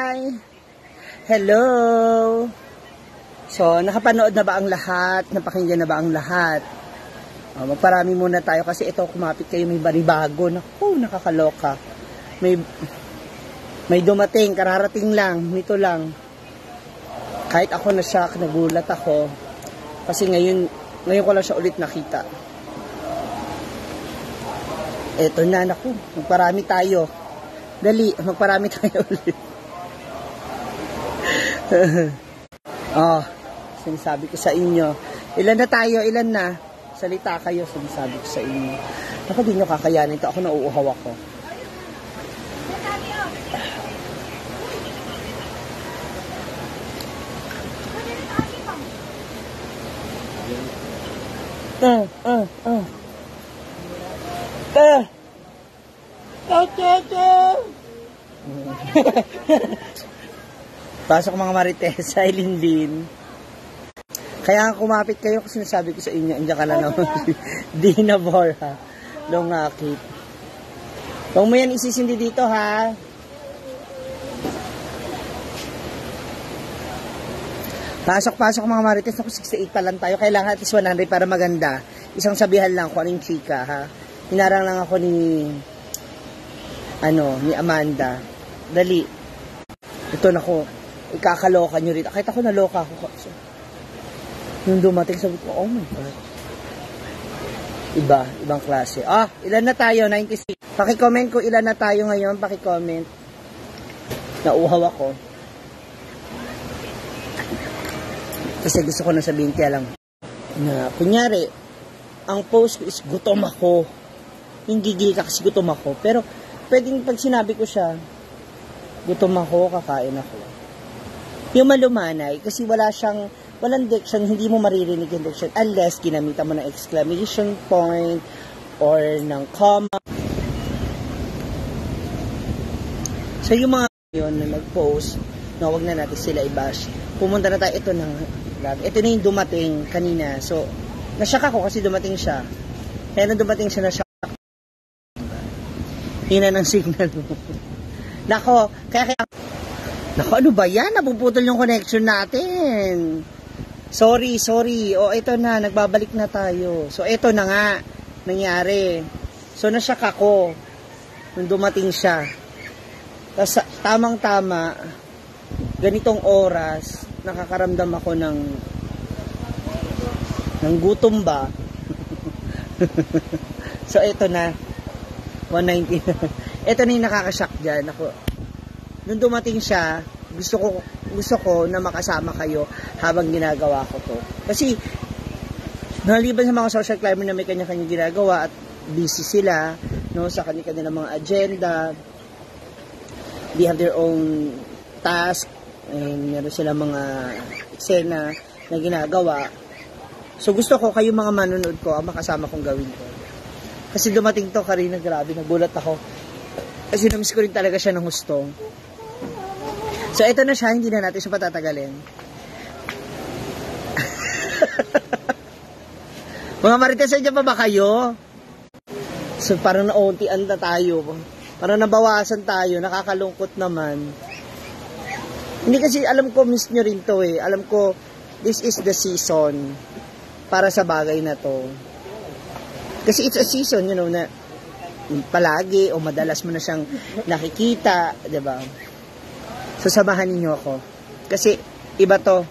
Hi! Hello! So, nakapanood na ba ang lahat? Napakinggan na ba ang lahat? Magparami muna tayo kasi ito, kumapit kayo, may baribago. Naku, nakakaloka. May dumating, kararating lang, nito lang. Kahit ako na-shock, nagulat ako. Kasi ngayon ko lang siya ulit nakita. Eto na, naku, magparami tayo. Dali, magparami tayo ulit. Sinasabi ko sa inyo. Ilan na tayo? Ilan na? Salita kayo, sinasabi ko sa inyo. Ako, di nyo kakayanin ito. Ako nauuhaw ako. Pasok mga marites, Eileen din. Kaya kumapit kayo kasi sinasabi ko sa inyo, andiyan ka na naman. Dina Borja. Longakit. Huwag mo yan isisindi dito, ha? Pasok mga marites. Ako 68 pa lang tayo. Kailangan at least 100 para maganda. Isang sabihan lang kung anong chika, ha? Hinarang lang ako ni Amanda. Dali. Ito na ko. Ikakaloka nyo rin. Kahit ako naloka ako. Nung dumating, sabi ko, oh my God. Ibang klase. Ilan na tayo? 96. Paki-comment ko ilan na tayo ngayon. Paki-comment. Nauhaw ako. Kasi gusto ko na sabihin, kaya lang. Na, kunyari, ang post ko is gutom ako. Yung gigil ka kasi gutom ako. Pero, pwedeng pag sinabi ko siya, gutom ako, kakain ako. Yung malumanay, kasi walang diction, hindi mo maririnig yung diction unless ginamitan mo ng exclamation point or ng comma. So, yung mga yun na nag-post, wag na natin sila i-bash. Pumunta na tayo, ito na yung dumating kanina. So, nasyak ako kasi dumating siya. Kaya nung dumating siya, nasyak ako. Hina ng signal mo. Nako, ano ba yan? Napuputol yung connection natin. Sorry. Ito na, nagbabalik na tayo. So, ito na nga, nangyari. So, nasyak ako nung dumating siya. Tapos, tamang-tama, ganitong oras, nakakaramdam ako ng gutom ba? So, ito na, 190. Ito na yung nakakashock dyan. Nung dumating siya, gusto ko na makasama kayo habang ginagawa ko to. Kasi, naliban sa mga social climber na may kanya-kanya ginagawa at busy sila, sa kanya-kanya mga agenda, they have their own task, and meron sila mga eksena na ginagawa. So, gusto ko kayo mga manonood ko, ang makasama kong gawin ko. Kasi dumating to, Karina, grabe, nagulat ako. Kasi namiss ko rin talaga siya ng gusto. So, ito na siya, hindi na natin siya patatagalin. Mga marites, nandiyan pa ba kayo? So, parang nauntian na tayo. Parang nabawasan tayo, nakakalungkot naman. Hindi kasi, alam ko, miss nyo rin to eh. Alam ko, this is the season para sa bagay na to. Kasi it's a season, na palagi o madalas mo na siyang nakikita, diba? So, samahan ninyo ako. Kasi, iba to.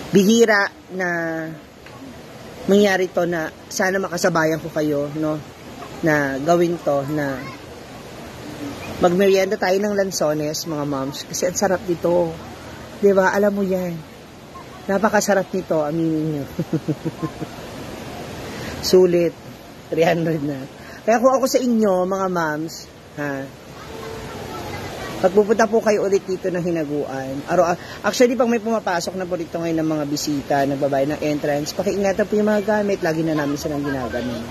Bihira na mangyari to na sana makasabayan ko kayo, na gawin to, na magmerienda tayo ng lansones, mga moms. Kasi ang sarap dito. Diba? Alam mo yan. Napakasarap nito, aminin nyo. Sulit. 300 na. Kaya kung ako sa inyo, mga moms, pagpupunta po kayo ulit dito ng Hinaguan. Actually, pag may pumapasok na po dito ngayon ng mga bisita, nagbabayad ng entrance, pakiingatan po yung mga gamit. Lagi na namin silang ginagamit.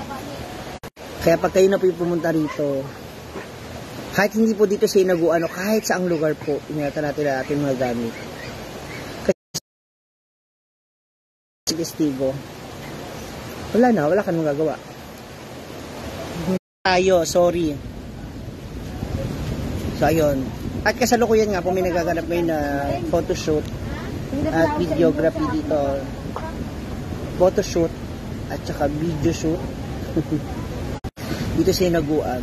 Kaya pag kayo na po yung pumunta rito, kahit hindi po dito sa Hinaguan o kahit saang lugar po, ingatan natin mga gamit. Kasi testigo. Wala ka nang gagawa. Tayo, sorry. So, ayun. At kasalukuyan nga po, may nagaganap ngayon na photoshoot at videography dito. Photoshoot at saka video shoot. Dito sa Hinaguan.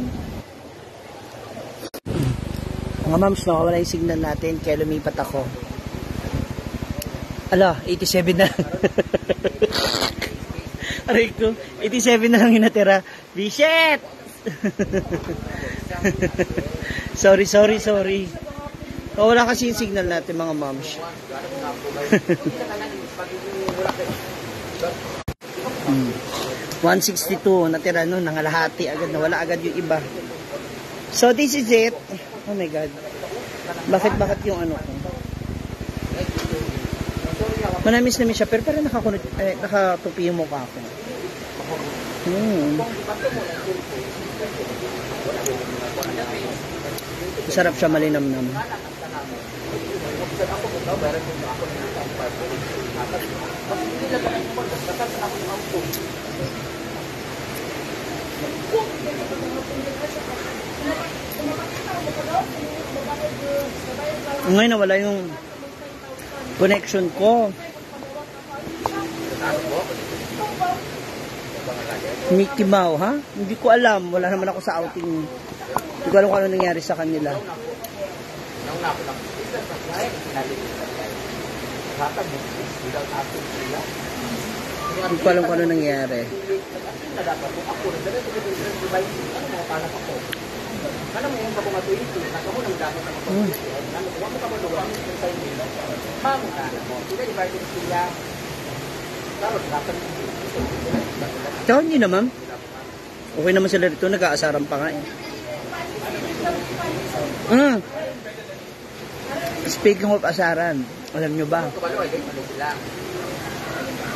Mga mams, nakawala yung signal natin kaya lumipat ako. Ala, 87 na. Aray ko, 87 na lang yung natira. Bisit! Sorry. Wala kasi yung signal natin mga moms. 162 natira no, nangalahati agad, nawala agad yung iba. So this is it. Oh my god. Bakit yung ano ko? Manamis namin siya pero parang nakatupi yung mukha ko. Masarap siya, malinamnam. Ngayon nawala yung connection ko. Mickey Mouse, ha? Hindi ko alam. Wala naman ako sa outing. Hindi ko alam kung ano nangyari sa kanila. Hindi ko alam kung ano nangyari. Tsaka hindi naman. Okay naman sila dito. Nag-aasaran pa nga eh. Speaking of asaran, alam nyo ba?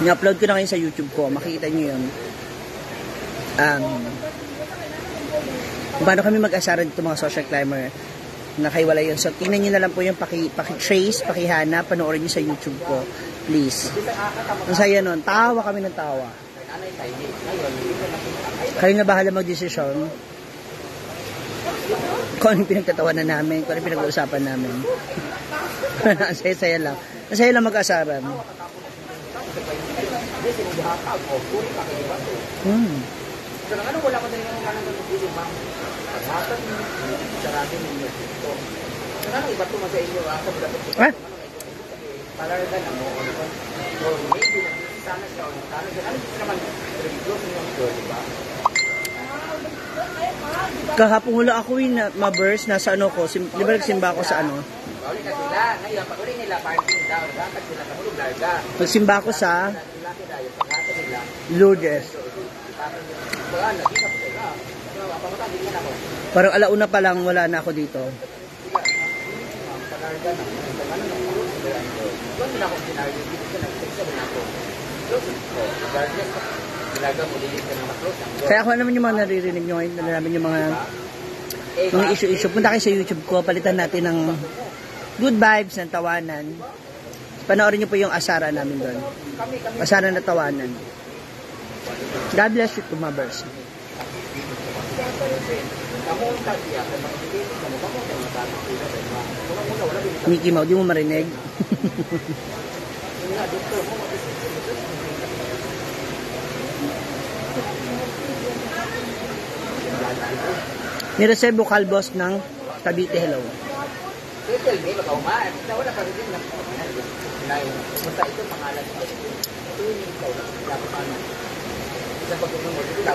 Ni-upload ko na kayo sa YouTube ko. Makikita nyo yun. Paano kami mag-asaran dito mga social climber? Nakaiwala yun. So, tingnan nyo na lang po yung paki-trace, pakihana, panoorin nyo sa YouTube ko. Please. Ang saya nun. Tawa kami ng tawa. Kayo na bahala mag-desisyon. Kung anong pinagtatawanan namin, kung anong pinag-uusapan namin. Ang saya-saya lang. Ang saya lang mag-asaran. Kahapon wala ako yun na ma-burst, nasa ano ko, di ba nagsimba ako sa ano? Nagsimba ako sa Lourdes. Parang alauna pa lang, wala na ako dito. Kaya ako naman yung mga naririnig nyo ngayon, namin yung mga issue-issue. Punta kayo sa YouTube ko, palitan natin ng good vibes, ng tawanan. Panoorin nyo po yung asara namin doon. Asara na tawanan. God bless you, Tumabers. Mickey Mouse, di mo marinig? Ni-reserve vocal boss ng Cavite, hello.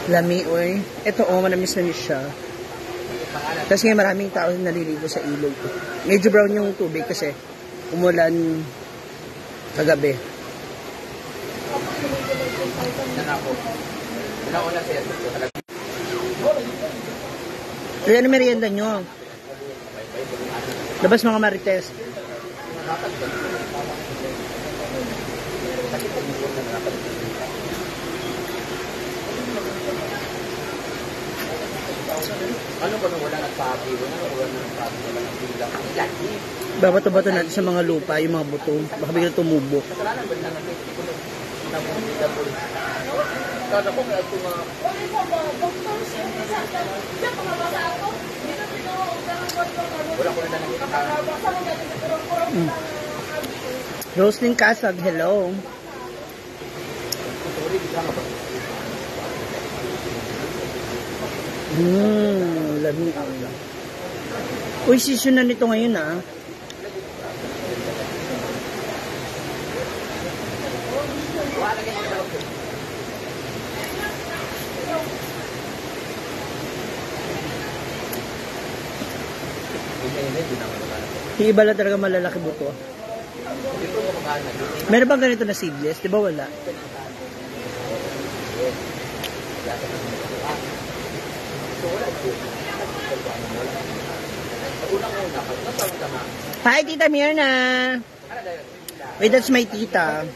Lami, oy. Ito, manamis na siya. Tapos ngayon maraming tao naliligo sa ilog. Medyo brown yung tubig kasi umulan kagabi. Kaya ano merienda nyo? Labas mga marites. Ano ba nung wala nagpapi? Wala nagpapi. Babato-bato natin sa mga lupa, yung mga buto. Baka bigla tumubo. Kada ko kaya ito mga... Roslyn Casag, hello. Lamig. Uy, season na nito ngayon ah. Yung iba lang talaga malalaki buto. Meron bang ganito na seedless? Di ba wala? Hi, Tita Mirna! Wait, that's my tita.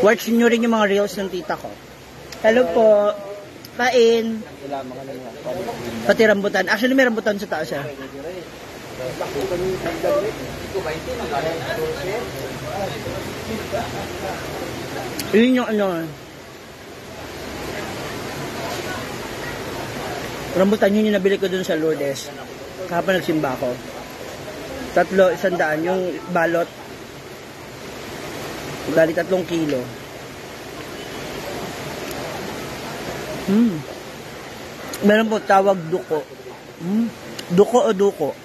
Watch nyo rin yung mga reels ng tita ko. Hello po. Pain. Pati rambutan. Actually, may rambutan sa taas ah. Yun yung ano. Rambutan yun yung nabili ko dun sa Lourdes. Kapag nagsimba ko. 100 yung balot. Bali 3 kilo. Meron po tawag duko. Duko o duko?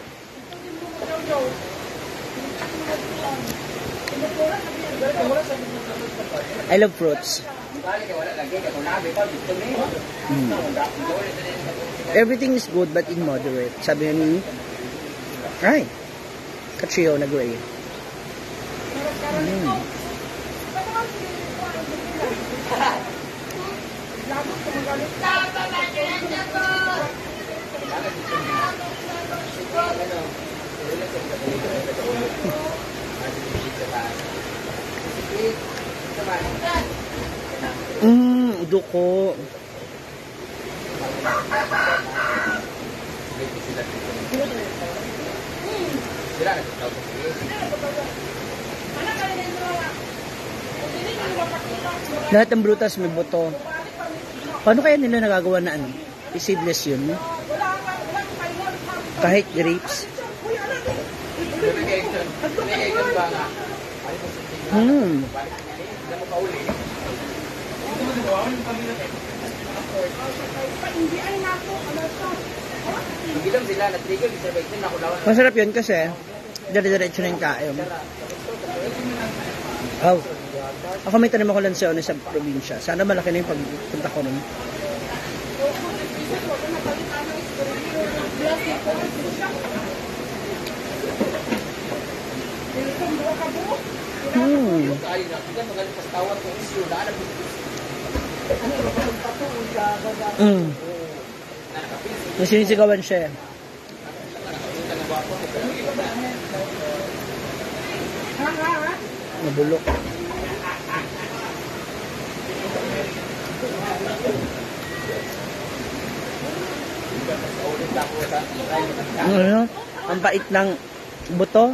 I love fruits. Everything is good but in moderate. Sabi ni ay, Katrio na gray. Duko. Lahat ng brutas may buto. Paano kaya nila nagagawa na ano? Seedless yun. Kahit grapes. Masarap yun kasi dire-diretso na yung kain. Oh. Ako may tanim ako lansones sa probinsya. Sana malaki na yung pagpunta ko nun. Sinisigawan siya. Nabulok. Ano? Ang pait ng buto.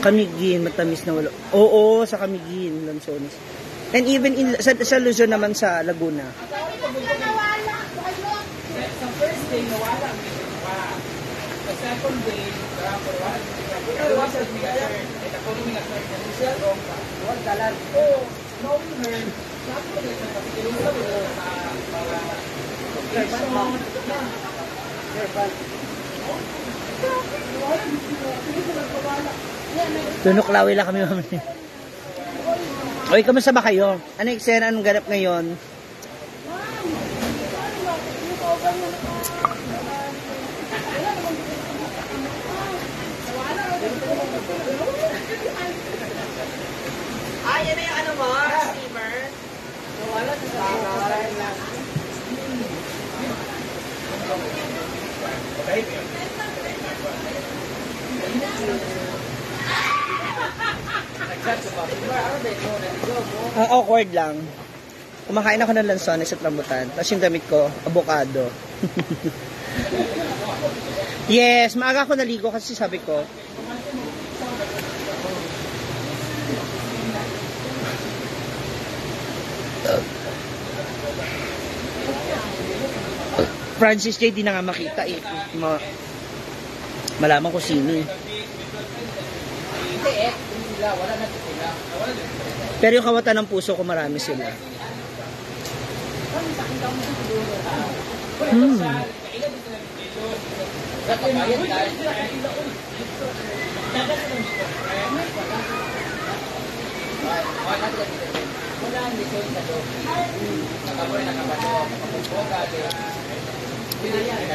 Kamigin, matamis na wala. Oo, sa Kamigin, lansones. And even in, sa Luzon naman sa Laguna. Sa first day, nawala. Sa second day, nawala. Sa following na third day, siya wrong ka. Knowing her, sakto din sa pagkilusa mo sa mga Tunuklawi lang kami mamaya. Oy, kamusta ba kayo? Ano eksena? Anong ganap ngayon? Yan na yung ano mo, steamer. Wala sa steamer. Ang awkward lang. Kumakain ako ng lansones at rambutan. Tapos yung damit ko, avocado. Yes, maaga ako naligo kasi sabi ko, Francis J. di na nga makita eh. Malaman ko sino eh. Pero yung kawatan ng puso ko marami sila.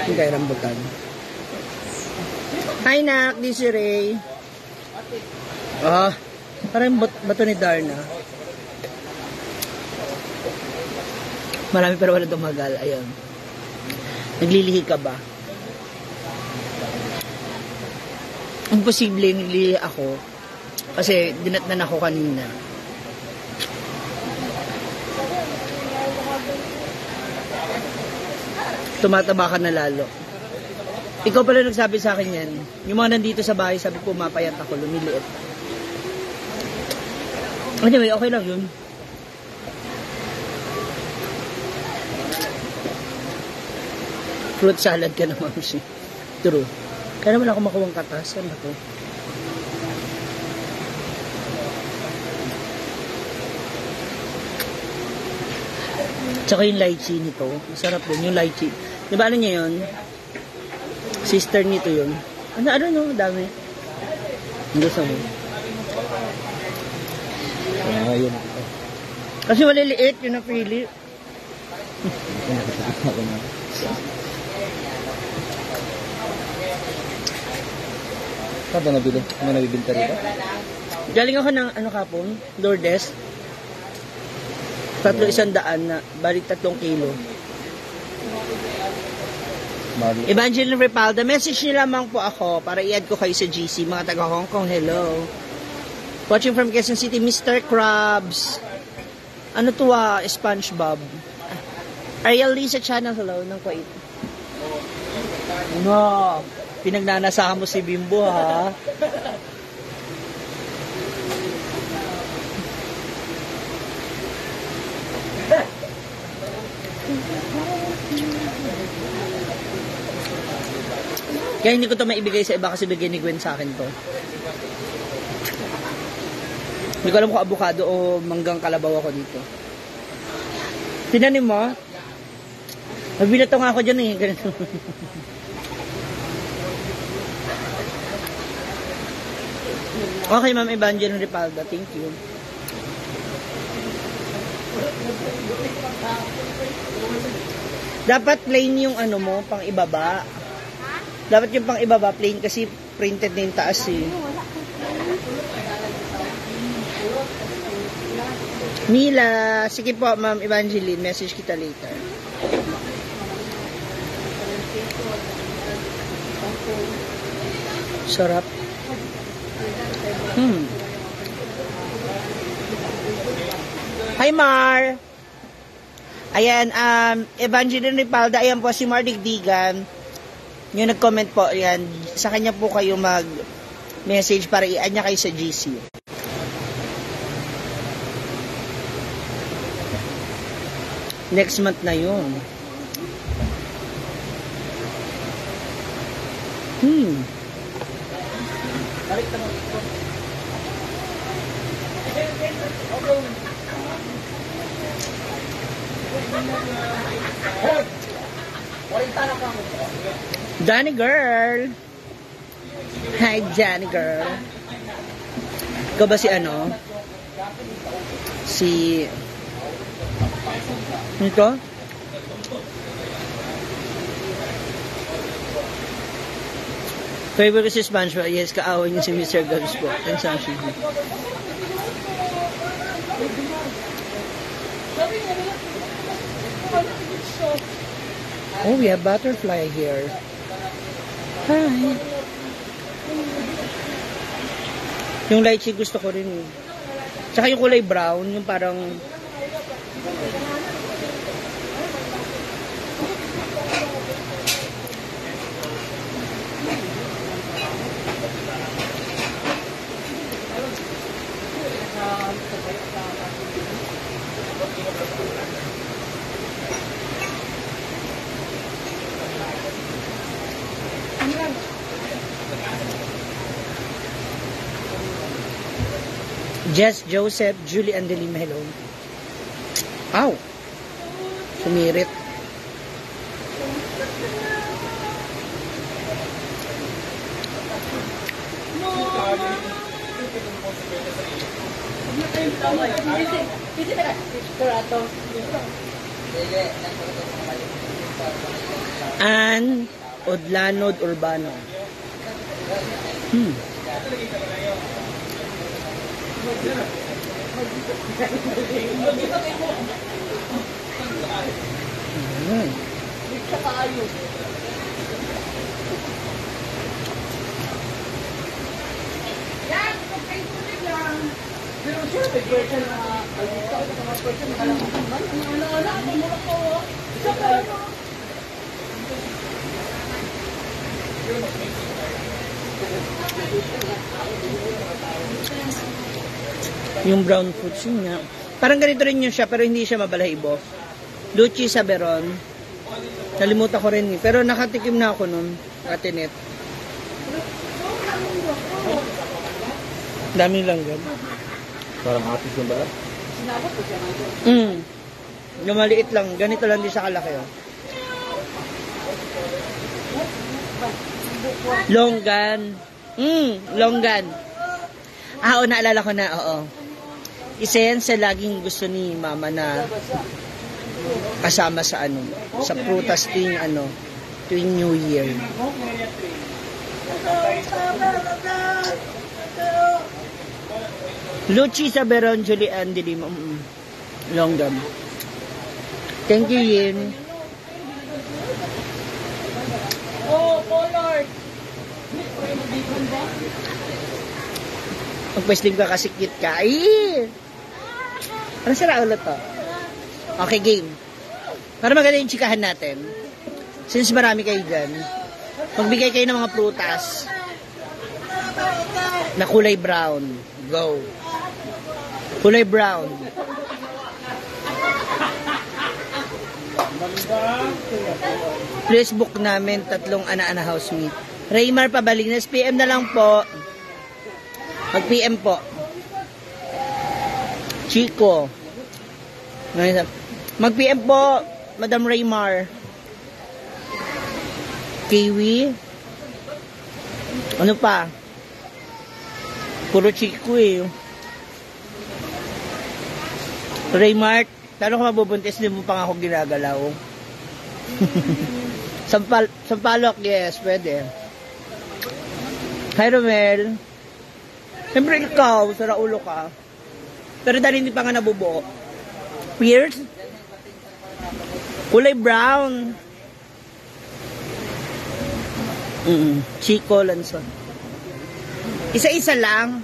Yung kay rambutan. Hi Nak, this is Ray. Parang bato ni Darna. Marami pero wala tumagal. Ayun. Naglilihi ka ba? Imposible naglilihi ako. Kasi dinatnan ako kanina. Tumataba ka na lalo. Ikaw pala nagsabi sa akin yan. Yung mga nandito sa bahay, sabi ko, mapayat ako, lumiliit. Anyway, okay lang yun. Fruit salad ka naman siya. True. Kaya naman ako makuwang katasan na to. Tsaka yung lychee nito. Masarap din yung lychee. Di ba ano niya yun? Sister nito yun. Ano no? Dami. Gusto mo. Yun. Kasi maliliit yung napili. Saan ba nabili? Ano nabibinta rito? Galing ako ng kapon, DoorDash. 300 na, balik 3 kilo. Evangeline Repalda, message niyo lamang po ako para i-add ko kayo sa GC, mga taga Hong Kong, hello. Watching from Quezon City, Mr. Krabs. Ano to SpongeBob. Ariel Lisa Channel, hello, ng Kuwait. No, pinagnanasahan mo si Bimbo, ha? Kaya hindi ko to maibigay sa iba kasi bigay ni Gwen sa akin to. Hindi ko alam kung avocado o manggang kalabaw ako dito. Tinanim mo? Magbinato nga ako dyan eh. Ganito. Okay, Ma'am Evangeline Repalda. Thank you. Dapat plain yung ano mo, pang ibaba. Dapat yung pang ibaba plain kasi printed na yung taas eh. Mila, sige po Ma'am Evangeline, message kita later. Sarap. Hi Mar. Ayan, Evangeline Repalda, ayan po si Mar Digdigan. Yung nag-comment po, yan, sa kanya po kayo mag-message para i-add niya kayo sa GC. Next month na yun. Balik naman ito. Johnny girl. Hi Johnny girl. Ikaw ba si ano? Si ito? Favorite ko si SpongeBob. Yes, kaaway niya si Mr. Gabs po. And Sashi. Oh, we have butterfly here. Hi. Yung lychee gusto ko rin eh. Tsaka yung kulay brown, yung parang... Jess Joseph, Julie Andelim, hello. Ow! Sumirit. Ann Odlanod Urbano. Yung brown fruits yun nga. Parang ganito rin yun siya, pero hindi siya mabalahibo. Luchi Saberon. Nalimutan ko rin eh. Pero nakatikim na ako nun, Ate Net. Daming langgam. Parang atis yung bala. Yung maliit lang. Ganito lang din sa kalaki. Oh. Longgan. Longgan. Oo, naalala ko na. Oo. Isa yan sa laging gusto ni Mama na kasama sa sa prutas tuwing New Year. Luchi Saberon, Julie Andelim. Longgam. Thank you, Yin. Oh, color. Magpweslim ka kasi cute ka. Ay! Ano sila ulit to? Okay, game. Para maganda yung chikahan natin. Since marami kayo dyan, magbigay kayo ng mga prutas na kulay brown. Go. Kulay brown. Facebook namin, 3 ana-ana housemate. Raymar Pabalinas, PM na lang po. Mag-PM po. Chico. Mag-PM po, Madam Raymar. Kiwi. Ano pa? Puro Chico eh. Raymart, lalo ko mabubuntis, hindi mo pa ako ginagalaw. Sampalok, yes, pwede. Hi, Romel. Siyempre ikaw, sara ulo ka. Pero dahil hindi pa nga nabubuo. Pierce? Kulay brown. Chico Lanson. Isa-isa lang.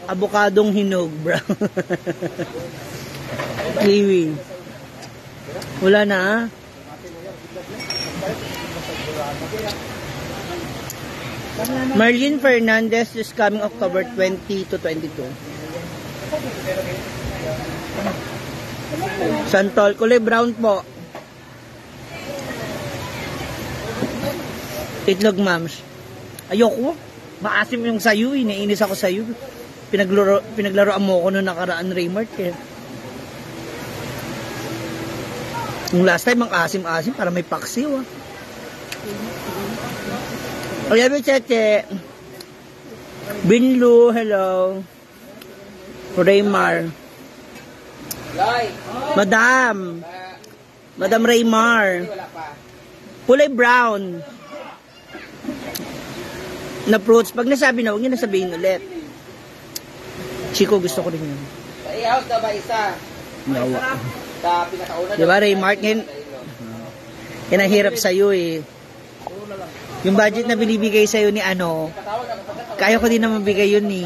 Abukadong hinog, brown. Kiwi. Wala na. Marlene Fernandez is coming October 20 to 22. Santol, kulay brown po. Itlog mams. Ayoko. Maasim yung sayo, naiinis ako sayo. Pinaglaroan mo ko noong nakaraan, Raymart. Eh. Yung last time, ang asim-asim, para may paksiw. Oyabe Cheche. Binlu, hello. Raymar. Madam Raymar. Kulay brown. Na fruits. Pag nasabi na, huwag niyo nasabihin ulit. Chico, gusto ko rin yun. Sa i-house na ba isa? Nawa. Sa pinakauna. Diba, Raymar? Yan ang hirap sa'yo eh. Yung budget na binibigay sa'yo ni kaya ko din na mabigay yun eh.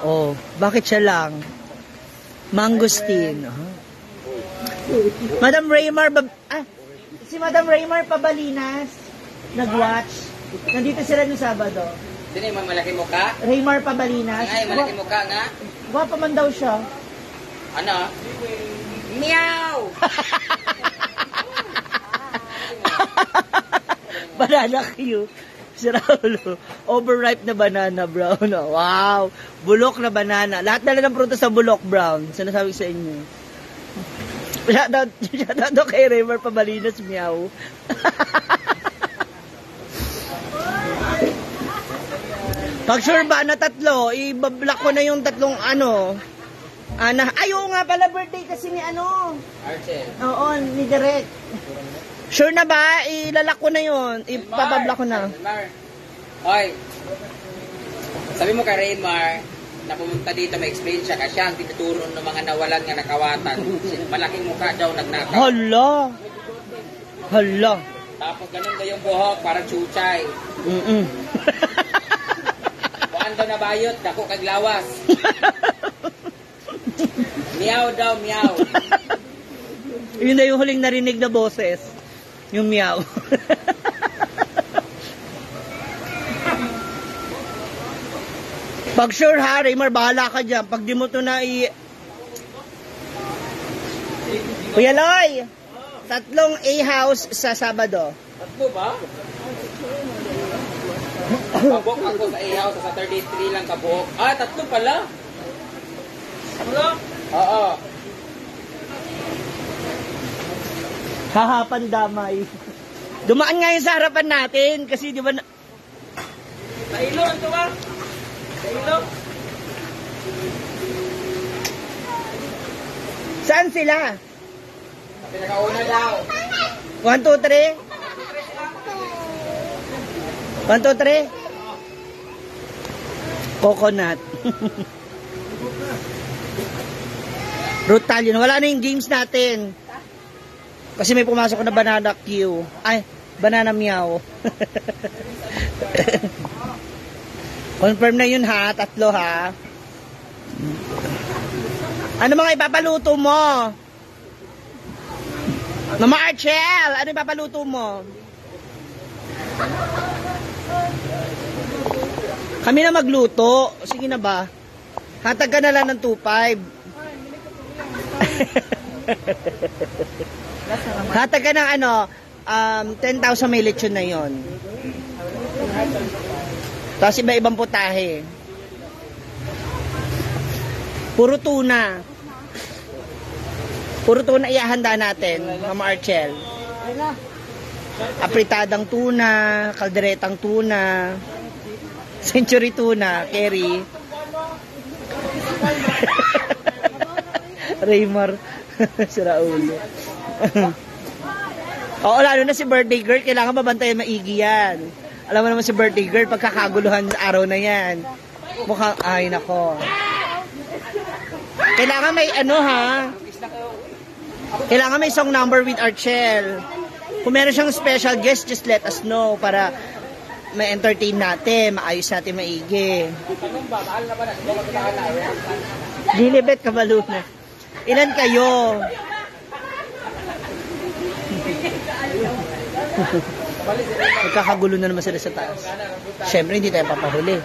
Oh, bakit siya lang? Mangosteen. Madam Raymar, si Madam Raymar Pabalinas, nag-watch. Nandito sila nung Sabado. Sino yung malaki mukha? Raymar Pabalinas. Nga, malaki mukha nga. Gwapa man daw siya. Ano? Meow! Banana Q. Si Raulo. Overripe na banana brown. Oh. Wow. Bulok na banana. Lahat na lang ng prutas sa bulok brown. Sinasabi sa inyo. Shoutout kay Raymar Pabalinas. Meow. Pag sure ba na tatlo, i-block ko na yung tatlong ayaw nga pala birthday kasi ni Archel. Oo, ni Direk. Sure na ba? Ilalak ko na yun. Ipapablock ko na. Raymar. Hoy. Sabi mo kay Raymar na pumunta dito, may explain siya kasi ang tinuturo ng mga nawalan nga nakawatan. Malaking mukha daw nagnakaw. Hala. Tapos ganun daw yung buhok, parang chuchay. Buwan daw na bayot, dako kag lawas. Meow daw, meow. Yun na yung huling narinig na boses. Yung meow. Pag sure ha, Raymar, bahala ka dyan. Pag di mo to na Kuya Loy, 3 A-house sa Sabado. Tatlo ba? Kabok ako sa A-house sa Saturday 3 lang kabok. Tatlo pala. Tatlo? Oo. Hahapan damay. Dumaan nga yun sa harapan natin kasi di ba Nailo, ito ba? Nailo? Saan sila? Pinakauna daw. 1, 2, 3? 1, 2, 3? Coconut. Brutal yun. Wala na yung games natin. Kasi may pumasok na banana Q. Ay, banana meow. Confirm na yun ha. 3 ha. Ano mga ipapaluto mo? Mama Archel, ano ipapaluto mo? Kami na magluto. Sige na ba? Hatag ka na lang ng 2.5. Hatag ka ng 10,000 may lechon na yon. Tapos iba-ibang putahe. Puro tuna. Puro tuna ihahanda natin, Mama Archel. Apritadang tuna, kalderetang tuna, century tuna, Kerry. Raymar. Si Raulo. Oo, lalo na si birthday girl, kailangan mabantayan maigi yan. Alam mo naman si birthday girl, pagkakaguluhan sa araw na yan. Mukhang, ay nako. Kailangan may kailangan may song number with Archel. Kung meron siyang special guest, just let us know para ma-entertain natin, maayos natin maigi. Lilibet Kabaluna. Ilan kayo? Magkakagulo na naman sila sa taas. Siyempre, hindi tayo papahuli.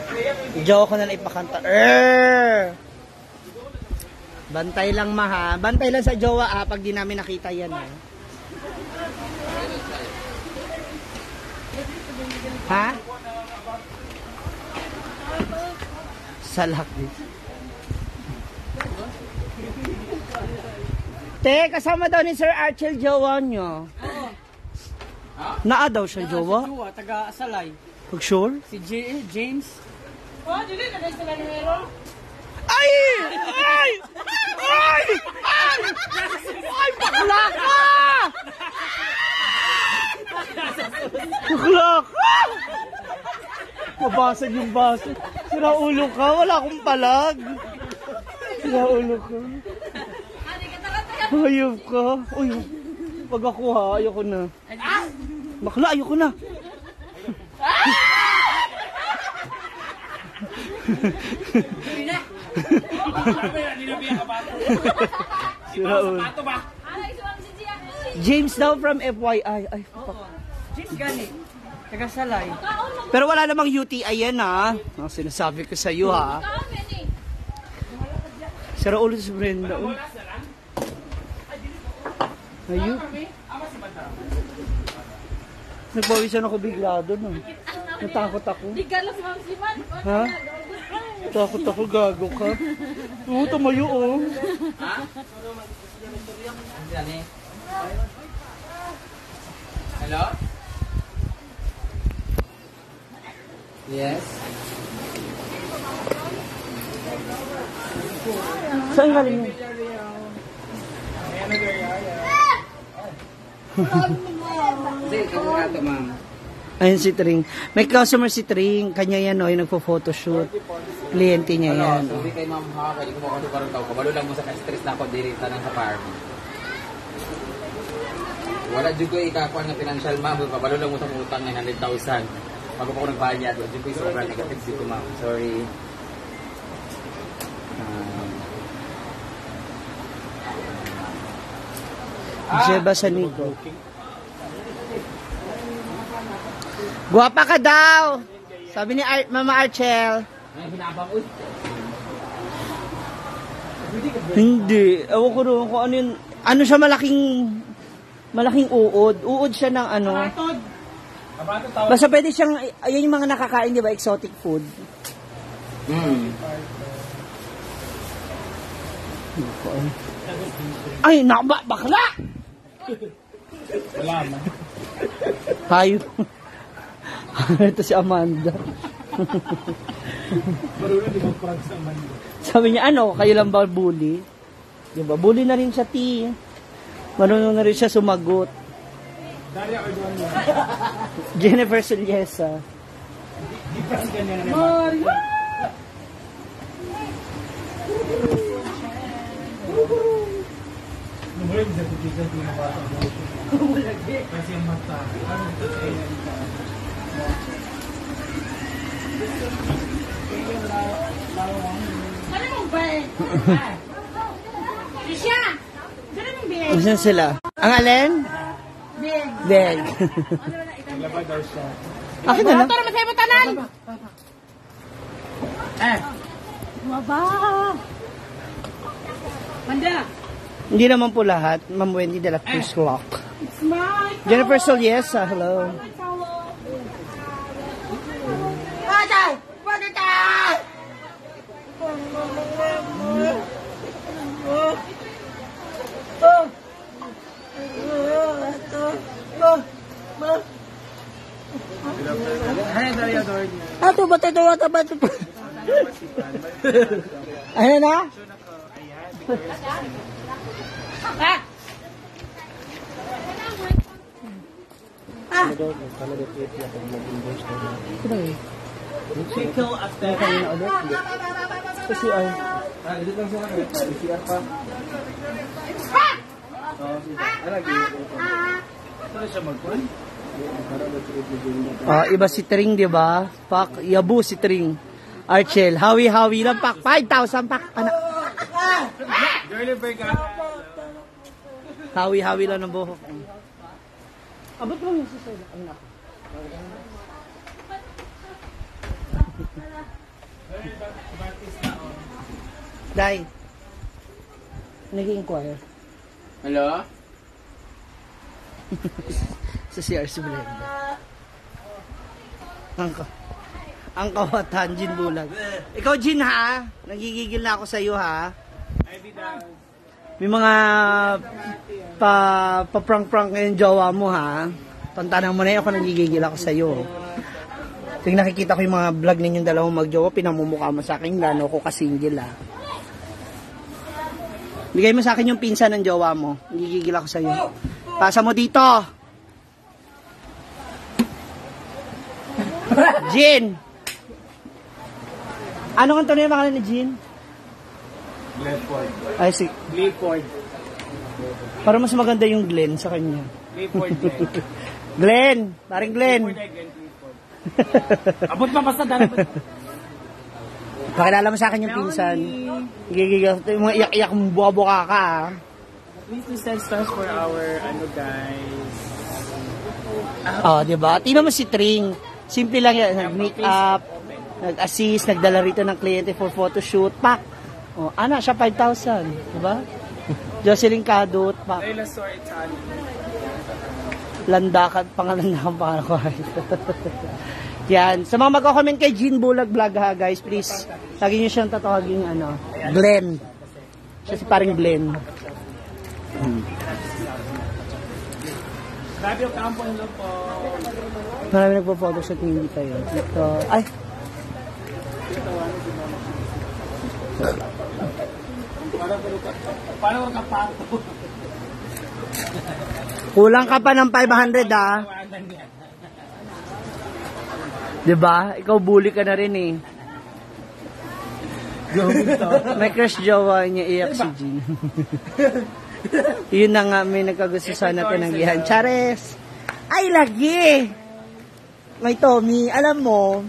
Joke ko na lang ipakanta. Bantay lang maha. Bantay lang sa jowa pag di namin nakita yan. Ha? Salak din. Te, kasama daw ni Sir Archel jowa nyo. Naa daw siya jowa? Jowa, taga-Asalay. Pag sure? Si James. Dili na sila numero. Ay! Ay! Ay! Ay! Ay! Bakla ka! Bakla ka! Mabasag yung baso. Sira ulo ka. Wala akong palag. Sira ulo ka. Hayop ka. Uy, pag ako ha, ayoko na. Bakla, ayoko na. Si Raul. James daw from FYI. Ay, fuck. James gani. Taga Salay. Pero wala namang UTI yan ha. Ang sinasabi ko sa iyo ha. Si Raul si Brenda. Oh. Ayun. Nagpawisan ako bigla doon. Natakot ako. Ha? Takot ako, gago ka. Oo, tumayo oh. Hello? Yes. Saan galing mo? Ayun si Tring. May customer si Tring. Kanya yan o, yung nagpo-photoshoot. Kliyente niya yan. Sabi kay ma'am ha, kaya ko ako karon tao. Kabalo lang mo sa stress na ako diri tanang sa farm. Wala jud ko ikakuan nga financial ma'am, kabalo lang mo sa utang nga 100,000. Bago pa ako nagbayad, wala jud ko sobrang negative dito ma'am. Sorry. Jeba Sanigo. Guwapa ka daw! Sabi ni Mama Archel. Ay, hinabang uy. Hindi. Ewan ko rin kung ano yun. Ano siya malaking uod. Uod siya ng ano. Basta pwede siyang, ayun yung mga nakakain, di ba? Exotic food. Ay, bakla! Wala man. Hayo. Ito si Amanda. Marunong di mag-prank sa Amanda. Sabi niya, ano, kayo lang ba bully? Diba? Bully na rin siya, T. Marunong na rin siya sumagot. Daria or doon mo? Jennifer Soliesa. Di prank ganyan na naman. Mario! Numulit sa tukisan ko yung bata mo. Kasi yung mata. Ano ito sa inyo dito? Ano mong ba? Isya! Ano mong big? Saan sila? Ang alin? Big. Beg. Naglaba daw siya. Akin na lang. Ito naman sa'yo tanan! Maba! Manda! Hindi naman po lahat. Ma'am Wendy de la Cruz Rock. It's my Jennifer Soliesa, hello. Patay! Patay! Hi, Daria Dord. Ato ba ito? Ayan na? Ikaw after kayo na ulit. Kasi ay. Dito lang siya. PCR pa. Ano siya magkuhan? Iba si Tring, di ba? Pak, yabu si Tring. Archel, hawi-hawi lang pak. 5,000 pak. Anak. Girlie Berga. Hawi-hawi lang ng buhok. Abot mo yung susay. Anak. Dai. Nag-inquire. Hello? Sa CR si Brenda. Ang kawatan, Jin Bulag. Ikaw, Jin, ha? Nagigigil na ako sa iyo, ha? May mga pa-prank-prank yung jowa mo, ha? Pantanang mo na yun, ako nagigigil ako sa iyo. Tuwing nakikita ko yung mga vlog ninyong dalawang magjowa, pinamumukha mo sa akin, lalo ko kasingil, ha? Bigay mo sa akin yung pinsan ng jowa mo. Nagigigil ako sa iyo. Pasa mo dito! Jin! Ano ang tunay na pangalan ni Jin? Glenford. Ay, si... Glenford. Para mas maganda yung Glenn sa kanya. Glenford. Glenn! Parang Glenn. Abot pa basta dapat. Pakilala mo sa akin yung pinsan. Gigigas. Yung mga iyak-iyak mong buka-buka ka, ah. Please to send stars for our, guys. Oh, di ba? Tingnan mo si Tring. Simple lang yan. Nag-make up, nag-assist, nagdala rito ng kliyente for photoshoot. Pak! Oh, ana, siya 5,000. Di ba? Jocelyn Cadot, pak. Layla Store Italy. Landakan, pangalandakan ko. Yan. Sa mga magko-comment kay Jean Bulag Vlog ha, guys, please. Lagi niyo siyang tatawagin, Glenn. Siya si paring Glenn. Grabe yung kampo nila po. Marami nagpo-photoshoot, hindi kayo. Ito, ay. Paano ka pato? Kulang ka pa ng 500 ah. Diba? Ikaw bully ka na rin eh. May crush jowa niya iyak si Jean. Yun na nga, may nagkagusto sana tinanggihan. Chares! Ay, lagi! May Tommy, alam mo,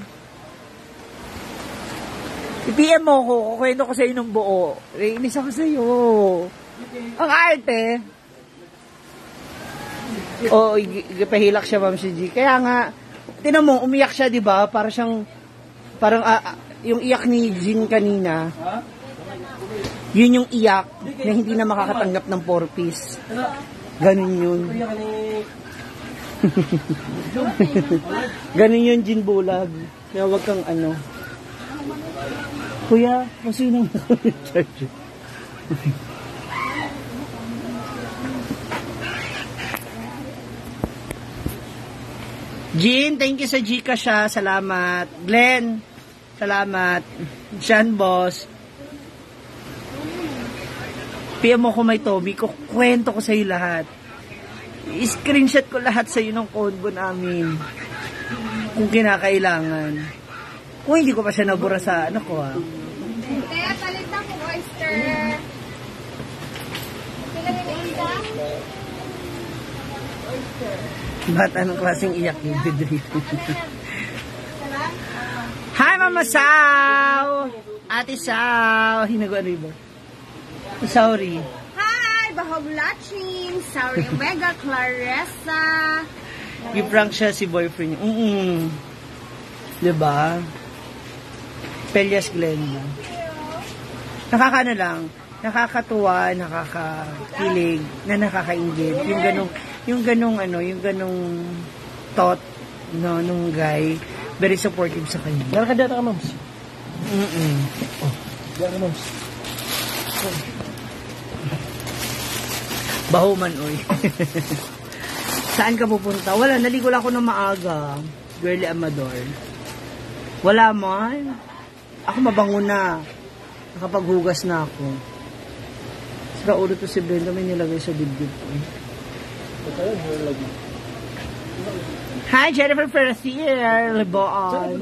i-PM mo ko, kukwento ko sa'yo ng buo. Reinis ako sa'yo. Ang arte. Oo, pahilak siya, Ma'am si G. Kaya nga, tinan mo, umiyak siya, di ba? Para siyang, parang, yung iyak ni Jean kanina, yun yung iyak na hindi na makakatanggap ng 4-piece. Ganun yun. Ganun yun, Jean Bulag. Kaya wag kang Kuya, sino yung charge? Jean, thank you sa Gcash ha. Salamat. Glenn, salamat. Sean Boss. PM mo ko may Toby ko. Kwento ko sa'yo lahat. I-screenshot ko lahat sa'yo ng combo namin. Kung kinakailangan. Kung hindi ko pa siya nabura sa ko ha. Kaya palitan ko oyster. Kailan yung isa? Ba't anong klaseng iyak yung Didri? Hi, Mama Sao! Ate Sao! Hinago ano ba? Sorry. Hi! Bahogulachin! Sorry, Omega Claressa! I-prank siya si boyfriend niya. Diba? Pelyas Glenda. Nakakatuwa, nakakakilig, na nakakaingit. Yung ganong thought, nung guy, very supportive sa kanya. Dara ka data ka, Mams. Dara ka, Mams. Bahuman, oy. Saan ka pupunta? Wala, naligo lang ako ng maaga. Girly Amador. Wala man. Ako mabango na. Nakapaghugas na ako. Saka ulo to si Brenda, may nilagay sa dibdib ko. Hi, Jennifer Ferracier. Liboan.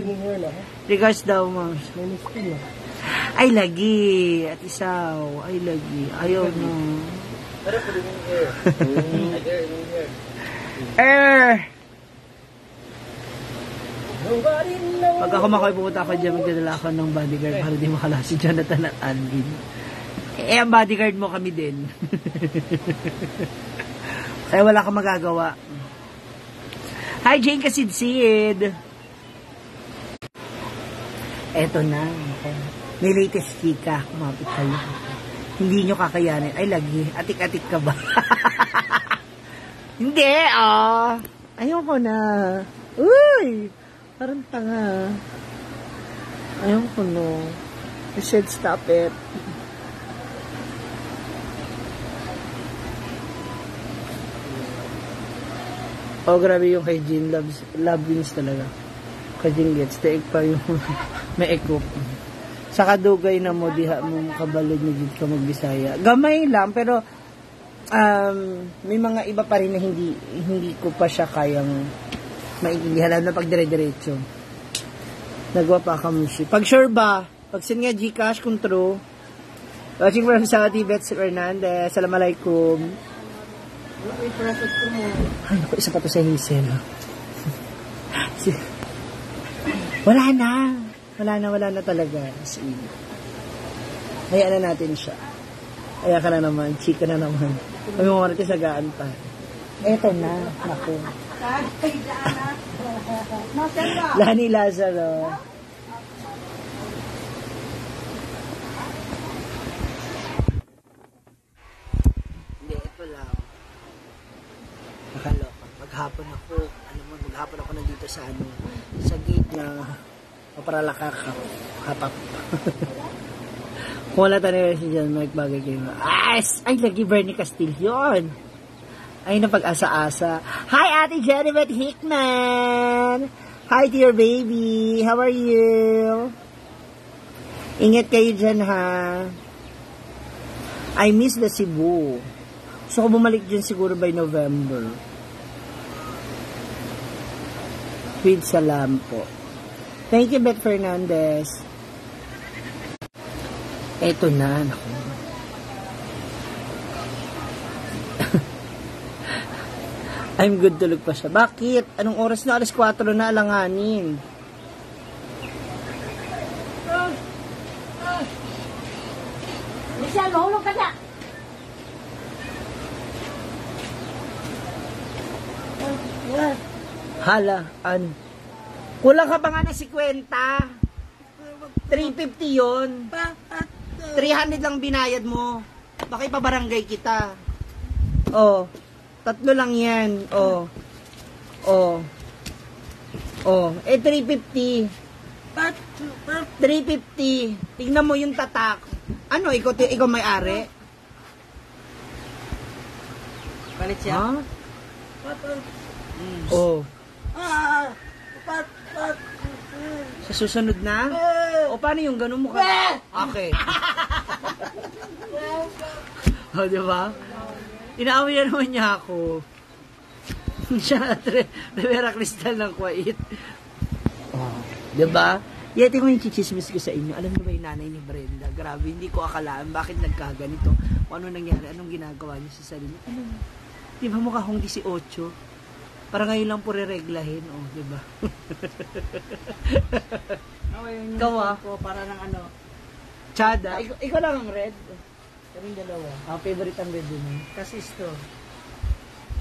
Regards daw, Mams. Ay, lagi. At isaw. Ay, lagi. Ayaw na. Pag ako makoy pupunta ako dyan, magdadala ako ng bodyguard para di makala si Jonathan at Alvin. Ang bodyguard mo kami din. Kaya wala kang magagawa. Hi, Jane Kasidsid. Eto na. May latest chika. Kumapit kayo. Hindi nyo kakayanin. Ay, lagi. Atik-atik ka ba? Hindi, ayoko na. Uy! Parang tanga. Ayoko no. You should stop it. Oh, grabe yung kay Jean. Love wins talaga. Kay Jean gets. Taig pa yung may ekop. Sa kadugay na mo, diha mo kabalod na dito ka magbisaya. Gamay lang, pero may mga iba pa rin na hindi ko pa siya kayang maintindihan na pag dire-diretso. Nagawa pa kami siya. Pag sure ba, pag send nga Gcash kung true. Watching from Saudi, Bets Hernandez. Assalamualaikum. Ay, naku, isa pa to sa Hazel. Wala na. Wala na talaga. As in. Hayaan na natin siya. Kaya ka na naman, chika na naman. Kami mo marati sa gaanta. Eto na, naku. Lani Lazaro. Hindi, ito lang. Nakaloka. Maghapon ako nandito sa sa gate na paparalakakap. Hapap. Kung wala tayo si John Mike bagay kayo. Ay, lagi Bernie Castillo. Ay, napag-asa-asa. Hi, Ate Jennifer Hickman! Hi, dear baby! How are you? Ingat kayo dyan, ha? I miss the Cebu. Gusto ko bumalik dyan siguro by November. With salam po. Thank you, Beth Fernandez. Eto na, naku. I'm good, tulog pa siya. Bakit? Anong oras na? Alas 4 na, alanganin. Michelle, mahulog ka na! Hala, kulang ka pa nga na 50. 350 yun. 300 lang binayad mo. Baka ipabarangay kita. Oh, 3 lang yan. Oh. 350. 350. Tingnan mo yung tatak. Ano, ikaw may-ari? Palit siya? Ha? Oh. Sa susunod na? O paano yung ganun mo ka? Okay. O, diba? Inaaway na naman niya ako. Siya Rivera Cristal ng Kuwait. Oh, diba? Yeti ko yung chichismis ko sa inyo. Alam mo ba yung nanay ni Brenda? Grabe, hindi ko akalaan bakit nagkaganito. Kung ano nangyari, anong ginagawa niya sa sarili. Ano? Di ba mukha akong 18? Para ngayon lang po re-reglahin. Oh, di ba? Ikaw para ng ano. Chada. Ikaw lang ang red. Kaming dalawa. Favorite ang red din. Kasi ito.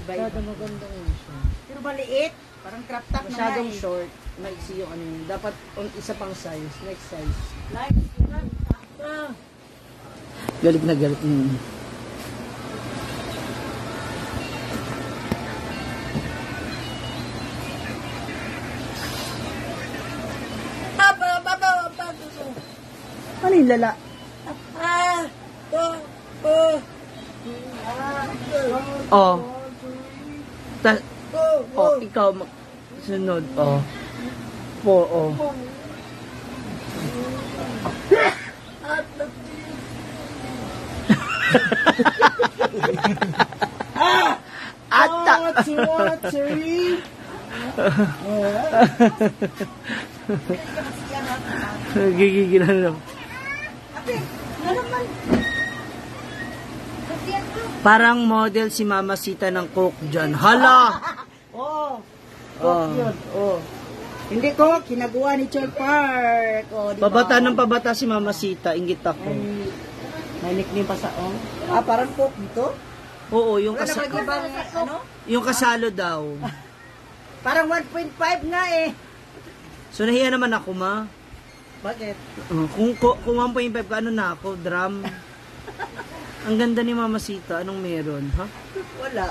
Chada magandang yun siya. Pero maliit. Parang crop top na Masyadong short. Maiksi yung ano yun. Dapat isa pang size. Next size. Galit na galit. Ano yung lala? Oh. Ikaw sunod. Oh. Oh. Watery. Gigigilan lang. Parang model si Mama Sita ng Coke dyan. Hala! Coke yun. Hindi ko, kinagawa ni Chol Park. Diba? Pabata ng pabata si Mama Sita. Inggit ako. May nickname pa sa parang Coke dito? Oo, yung ano? yung kasalo daw. Parang 1.5 nga eh. So nahiya naman ako, ma. Bakit? Kung 1.5 ka, ano na ako? Drum. Ang ganda ni Mama Sita. Anong meron, ha? Wala.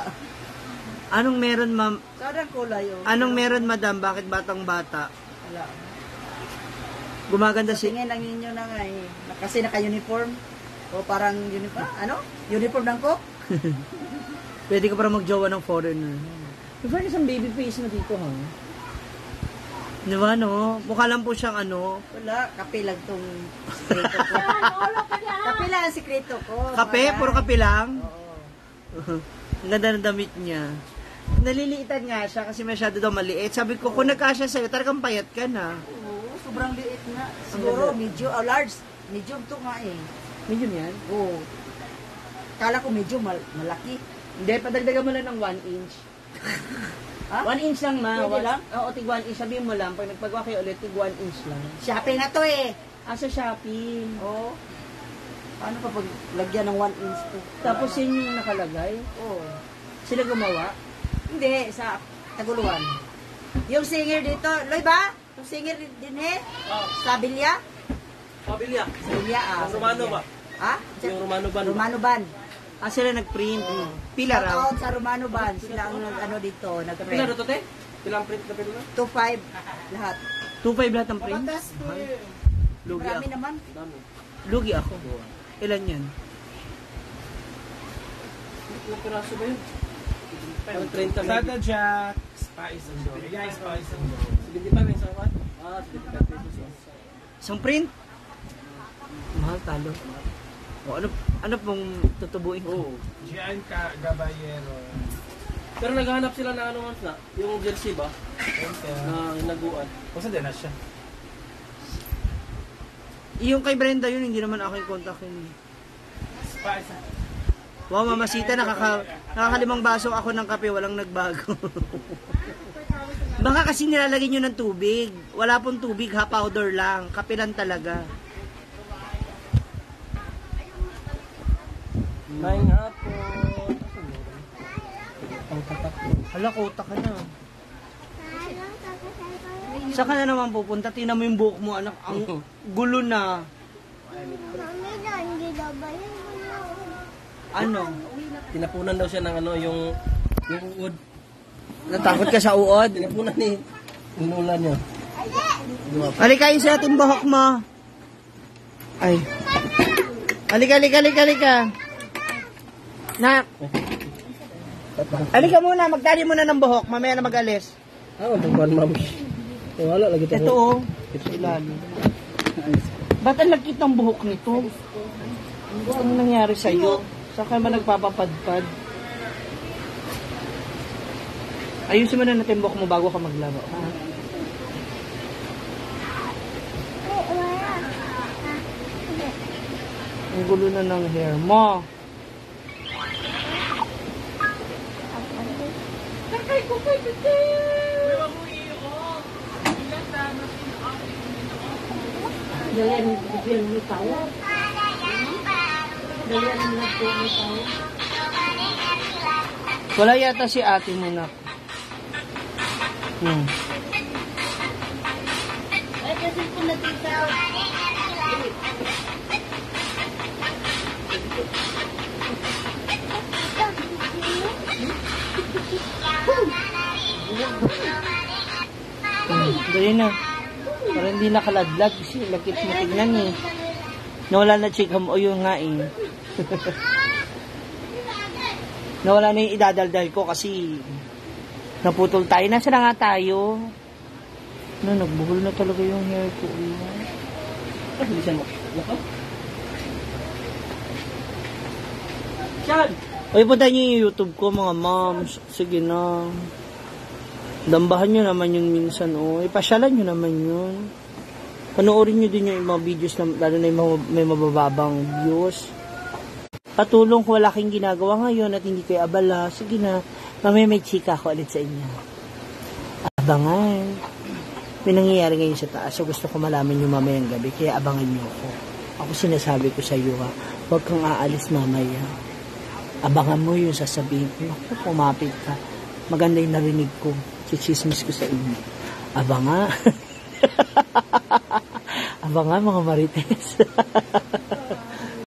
Anong meron, ma'am? Sarang kulay yun. Anong meron, madam? Bakit batang bata? Wala. Gumaganda si... Tingin lang ninyo na nga eh. Kasi naka-uniform. O parang uniform. Ano? Uniform ng Coke? Pwede ka parang magjowa ng foreigner. May fairness ang baby face na dito, ha? Di ba, no? Mukha lang po siyang ano. Wala. Kape lang tong sikreto ko. Kape lang ang sikreto ko. Kape? Mga... Puro kape lang? Oo. Ang ganda ng damit niya. Naliliitan nga siya kasi masyado daw maliit. Sabi ko, kung nagkasya sa'yo, talagang payat ka na. Oo, sobrang liit nga. Siguro, medium, large. Medium to nga eh. Medium yan? Oo. Kala ko medyo malaki. Hindi, padagdagan mo lang ng 1 inch. Ha? 1 inch lang, ma. Pwede lang? Oo, tig 1 inch. Sabihin mo lang, pag nagpagawa kayo ulit, tig 1 inch lang. Shopee na to eh. Sa shopping. Oo. Paano kapag lagyan ng 1 inch to? Tapos yun yung nakalagay. Oo. Sila gumawa. Hindi, sa Taguluan. Yung singer dito, Loy ba? Yung singer din eh? Sa Bilya? Pabilia. Sa Bilya, Yung sa Romano Bilya. ba? Ha? Yung Romano ba? Romano Band. Sila nag-print. Pila raw. Shout out sa Romano Band. Sila ang ano dito, Pila nag-print. na to, te? Pilang print na pila na? 2.5 lahat. 2.5 lahat ng print. Lugi Marami ako. naman. Dami. Lugi ako. Ilan yan? Ilang piraso ba yun? 30 Sada Jack, Spice and Dough. Yeah, Spice and Dough. 75 yung sapat? 75 pesos. Isang print? Mahal talo. O ano pong tutubuin ko? Oo. Gian Gabayero. Pero naghahanap sila na ano na, yung jersey ba? Okay. Na hinaguan. Basta din na siya. Yung kay Brenda yun, hindi naman ako yung contact yun. Spice. Wow, mamasita, nakakalimang baso ako ng kape, walang nagbago. Baka kasi nilalagay nyo ng tubig. Wala pong tubig, ha, powder lang. Kape lang talaga. May nga po. Hala, kota ka na. Saan ka na naman pupunta? Tingnan mo yung buhok mo, anak. Ang gulo na. Ano? Tinapunan daw siya ng ano, yung uod. Natakot ka sa uod? Tinapunan ni Lula niya. Halika yun sa ating buhok mo. Ay. Halika. Na. Halika muna, magtali muna ng buhok. Mamaya na mag-alis. Ang buwan, ma'am. Wala lagi tayo. Ito oh. Sa ilalim. Ba't ang lagkit ng buhok nito? Ano nangyari sa'yo? Saan ka naman nagpapapadpad? Ayusin mo na natin buhok mo bago ka maglaro. Ha? Ang gulo na ng hair mo. Wala yata si ate mo na. Dali na. Para hindi nakaladlad kasi lakit mo tignan eh. Nawala na chika mo. O yun nga eh. Nawala na yung idadaldal ko kasi naputol tayo. Nasa na nga tayo? Nagbuhol na talaga yung hair ko. Bilisan mo. Saan? Uy, punta niyo yung YouTube ko mga moms. Sige na. Dambahan nyo naman yun minsan. Ipasyalan nyo naman yun. Panoorin nyo din yung mga videos na lalo na yung may mabababang views. Patulong kung wala kayong ginagawa ngayon at hindi kayo abala. Sige na. Mamaya may chika ako ulit sa inyo. Abangan. May nangyayari ngayon sa taas. So gusto ko malaman nyo mamayang gabi. Kaya abangan nyo ako. Ako sinasabi ko sa iyo ha. Huwag kang aalis mamaya. Abangan mo yung sasabihin ko. Ako, pumapit ka. Maganda yung narinig ko. Chichismis ko sa inyo. Abangan. Abangan mga marites.